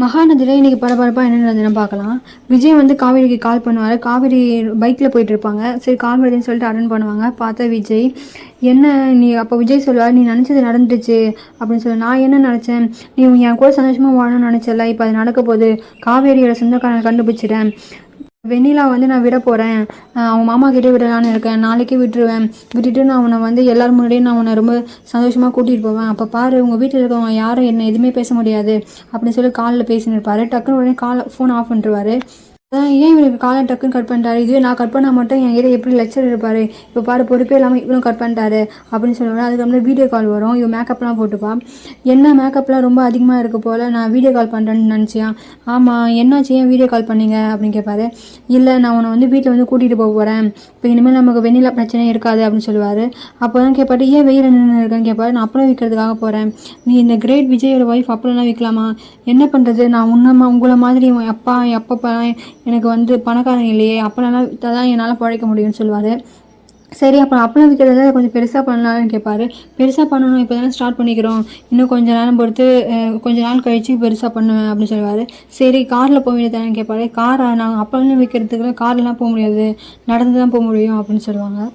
மகாநதியில் இன்றைக்கி பரபரப்பாக என்ன நடந்ததுன்னு பார்க்கலாம். விஜய் வந்து காவேரிக்கு கால் பண்ணுவார். காவேரி பைக்கில் போயிட்டு இருப்பாங்க. சரி கால் வருதுன்னு சொல்லிட்டு அட்டன் பண்ணுவாங்க. பார்த்தா விஜய் என்ன நீ அப்போ விஜய் சொல்லுவார், நீ நினச்சது நடந்துடுச்சு அப்படின்னு சொல்லி. நான் என்ன நினச்சேன், நீ என் கூட சந்தோஷமாக வாழணும்னு நினச்சல, இப்போ அது நடக்க போகுது. காவேரியோட சொந்தக்காரன் கண்டுபிடிச்சிட்டேன். வெண்ணிலா வந்து நான் விட போகிறேன், அவங்க மாமா கிட்டே விடலான்னு இருக்கேன். நாளைக்கே விட்டுருவேன். விட்டுட்டு நான் அவனை வந்து எல்லோரும் முன்னாடியே நான் அவனை ரொம்ப சந்தோஷமாக கூட்டிகிட்டு போவேன். அப்போ பாரு உங்கள் வீட்டில் இருக்கவங்க யாரும் என்ன எதுவுமே பேச முடியாது அப்படின்னு சொல்லி காலில் பேசின்னு இருப்பார். டக்குன்னு உடனே ஃபோன் ஆஃப் பண்ணிருவார். ஏன் இவனுக்கு காலை டக்குன்னு கட் பண்ணிட்டாரு, இதுவே நான் கட் பண்ணால் மட்டும் என் கிட்ட எப்படி லெக்சர் இருப்பார், இப்போ பாரு பொறுப்பே இல்லாமல் இவனும் கட் பண்ணிட்டாரு அப்படின்னு சொல்லுவாங்க. அதுக்கப்புறம் வீடியோ கால் வரும். இவன் மேக்கப்லாம் போட்டுப்பான். என்ன மேக்கப்லாம் ரொம்ப அதிகமாக இருக்க போல், நான் வீடியோ கால் பண்ணுறேன்னு நினச்சியா? ஆமாம், என்னாச்சு, ஏன் வீடியோ கால் பண்ணீங்க அப்படின்னு கேட்பாரு. இல்லை நான் உன்னை வந்து வீட்டில் வந்து கூட்டிகிட்டு போக போகிறேன், இப்போ இனிமேல் நமக்கு வெண்ணிலா பிரச்சனை இருக்காது அப்படின்னு சொல்லுவார். அப்போ தான் கேட்பாரு, ஏன் வெயில் நின்று இருக்கேன்னு கேட்பாரு. நான் அப்பளம் விற்கிறதுக்காக போகிறேன். நீ இந்த கிரேட் விஜயோட ஒய்ஃப் அப்பளம்லாம் விற்கலாமா? என்ன பண்ணுறது, நான் உங்களை மாதிரி என் அப்பா எனக்கு வந்து பணக்காரங்க இல்லையே, அப்பளம்லாம் விற்றா தான் என்னால் பழைக்க முடியும்னு சொல்லுவார். சரி அப்புறம் அப்பளம் விற்கிறத கொஞ்சம் பெருசாக பண்ணலான்னு கேட்பாரு. பெருசாக பண்ணணும், இப்போ தானே ஸ்டார்ட் பண்ணிக்கிறோம், இன்னும் கொஞ்சம் நேரம் பொறுத்து கொஞ்ச நாள் கழித்து பெருசாக பண்ணுவேன் அப்படின்னு சொல்லுவார். சரி காரில் போக வேண்டியதானு கேட்பாரு. நாங்கள் அப்பளம் விற்கிறதுக்குலாம் கார்லாம் போக முடியாது, நடந்து தான் போக முடியும் அப்படின்னு சொல்லுவாங்க.